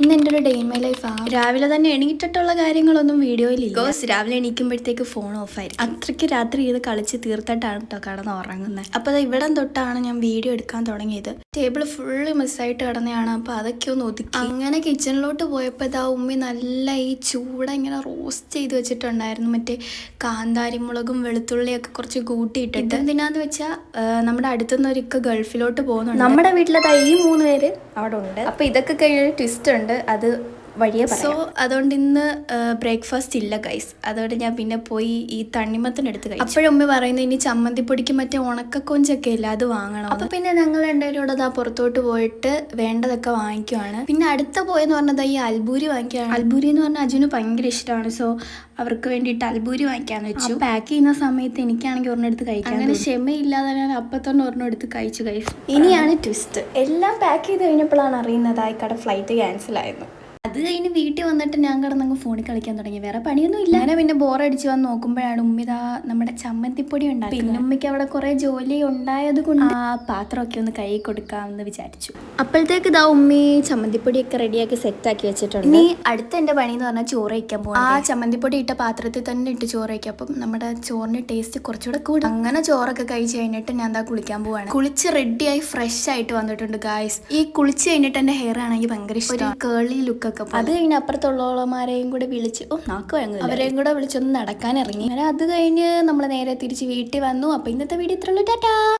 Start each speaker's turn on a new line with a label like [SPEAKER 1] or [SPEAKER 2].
[SPEAKER 1] ഇന്ന് എൻ്റെ ഒരു ഡേ ഇൻ മൈ ലൈഫാണ്. രാവിലെ തന്നെ എണീറ്റിട്ടുള്ള കാര്യങ്ങളൊന്നും വീഡിയോയിലില്ല. ബിക്കോസ് രാവിലെ എണീക്കുമ്പോഴത്തേക്ക് ഫോൺ ഓഫായിരിക്കും. അത്രയ്ക്ക് രാത്രി ഇത് കളിച്ച് തീർത്തിട്ടാണ് കേട്ടോ കിടന്ന് ഉറങ്ങുന്നത്. അപ്പോൾ അത് ഇവിടം തൊട്ടാണ് ഞാൻ വീഡിയോ എടുക്കാൻ തുടങ്ങിയത്. ടേബിൾ ഫുള്ള് മിസ്സായിട്ട് കിടന്നതാണ്. അപ്പോൾ അതൊക്കെ ഒന്ന് ഒതുക്കി അങ്ങനെ കിച്ചണിലോട്ട് പോയപ്പോൾ ഇതാ ഉമ്മി നല്ല ഈ ചൂട ഇങ്ങനെ റോസ്റ്റ് ചെയ്ത് വെച്ചിട്ടുണ്ടായിരുന്നു. മറ്റേ കാന്താരിമുളകും വെളുത്തുള്ളിയൊക്കെ കുറച്ച് കൂട്ടിയിട്ടിട്ട്. എന്തിനാന്ന് വെച്ചാൽ നമ്മുടെ അടുത്തുനിന്ന് ഒരിക്കൽ ഗൾഫിലോട്ട് പോകുന്നുണ്ട്. നമ്മുടെ വീട്ടിലതാ ഈ 3 പേര് അവിടെ ഉണ്ട്. അപ്പോൾ ഇതൊക്കെ കഴിഞ്ഞൊരു ട്വിസ്റ്റ് ഉണ്ട്, അത് വഴിയെ സോ അതുകൊണ്ട് ഇന്ന് ബ്രേക്ക്ഫാസ്റ്റ് ഇല്ല ഗൈസ്. അതുകൊണ്ട് ഞാൻ പിന്നെ പോയി ഈ തണ്ണിമത്തനെടുത്ത് കഴിച്ചു. അപ്പോഴും ഉമ്മ പറയുന്നത് ഇനി ചമ്മന്തിപ്പൊടിക്ക് മറ്റേ ഉണക്കക്കൊഞ്ചൊക്കെ ഇല്ല, അത് വാങ്ങണം. അപ്പോൾ പിന്നെ ഞങ്ങൾ രണ്ടുപേരും കൂടെ അതാ പുറത്തോട്ട് പോയിട്ട് വേണ്ടതൊക്കെ വാങ്ങിക്കുവാണ്. പിന്നെ അടുത്ത പോയെന്ന് പറഞ്ഞത് ഈ അൽബൂരി വാങ്ങിക്കുകയാണ്. അൽബൂരി എന്ന് പറഞ്ഞാൽ അജുന് ഭയങ്കര ഇഷ്ടമാണ്. സോ അവർക്ക് വേണ്ടിയിട്ട് അൽബൂരി വാങ്ങിക്കാന്ന് വെച്ചു. പാക്ക് ചെയ്യുന്ന സമയത്ത് എനിക്കാണെങ്കിൽ ഒരെണ്ണം എടുത്ത് കഴിക്കാം. അങ്ങനെ ക്ഷമയില്ലാതെ ഞാൻ അപ്പം തന്നെ ഒരെണ്ണം എടുത്ത് കഴിച്ചു ഗൈസ്. ഇനിയാണ് ട്വിസ്റ്റ്. എല്ലാം പാക്ക് ചെയ്ത് കഴിഞ്ഞപ്പോഴാണ് അറിയുന്നത് ആ കട ഫ്ലൈറ്റ് ക്യാൻസൽ ആയിരുന്നു. അത് കഴിഞ്ഞ് വീട്ടിൽ വന്നിട്ട് ഞാൻ കിടന്നങ്ങ് ഫോണിൽ കളിക്കാൻ തുടങ്ങി. വേറെ പണിയൊന്നും ഇല്ല. അങ്ങനെ പിന്നെ ബോറടിച്ച് വന്ന് നോക്കുമ്പോഴാണ് ഉമ്മിത നമ്മുടെ ചമ്മന്തിപ്പൊടി ഉണ്ടാക്കി. പിന്നെ ഉമ്മിക്ക് അവിടെ കുറെ ജോലി ഉണ്ടായത് കൊണ്ട് ആ പാത്രമൊക്കെ ഒന്ന് കൈ കൊടുക്കാമെന്ന് വിചാരിച്ചു. അപ്പോഴത്തേക്ക് ഇതാ ഉമ്മി ചമ്മന്തിപ്പൊടിയൊക്കെ റെഡിയാക്കി സെറ്റാക്കി വെച്ചിട്ടുണ്ട്. ഇനി അടുത്ത എൻ്റെ പണി എന്ന് പറഞ്ഞാൽ ചോറ് വയ്ക്കാൻ പോകും. ആ ചമ്മന്തിപ്പൊടി ഇട്ട പാത്രത്തിൽ തന്നെ ഇട്ട് ചോറ് വയ്ക്കും. അപ്പം നമ്മുടെ ചോറിന്റെ ടേസ്റ്റ് കുറച്ചുകൂടെ കൂടും. അങ്ങനെ ചോറൊക്കെ കഴിച്ച് കഴിഞ്ഞിട്ട് ഞാൻ എന്താ കുളിക്കാൻ പോവാണ്. കുളിച്ച് റെഡിയായി ഫ്രഷ് ആയിട്ട് വന്നിട്ടുണ്ട് ഗായ്സ്. ഈ കുളിച്ച് കഴിഞ്ഞിട്ട് എൻ്റെ ഹെയർ ആണെങ്കിൽ ഭയങ്കര ഇഷ്ടം, കേളി ലുക്ക്. അത് കഴിഞ്ഞ് അപ്പുറത്തുള്ളവന്മാരെയും കൂടെ വിളിച്ച് അവരെയും കൂടെ വിളിച്ചൊന്ന് നടക്കാൻ ഇറങ്ങി. അങ്ങനെ അത് കഴിഞ്ഞ് നമ്മൾ നേരെ തിരിച്ച് വീട്ടിൽ വന്നു. അപ്പൊ ഇന്നത്തെ വീഡിയോ ഇത്രയുള്ളൂ. ടാറ്റാ.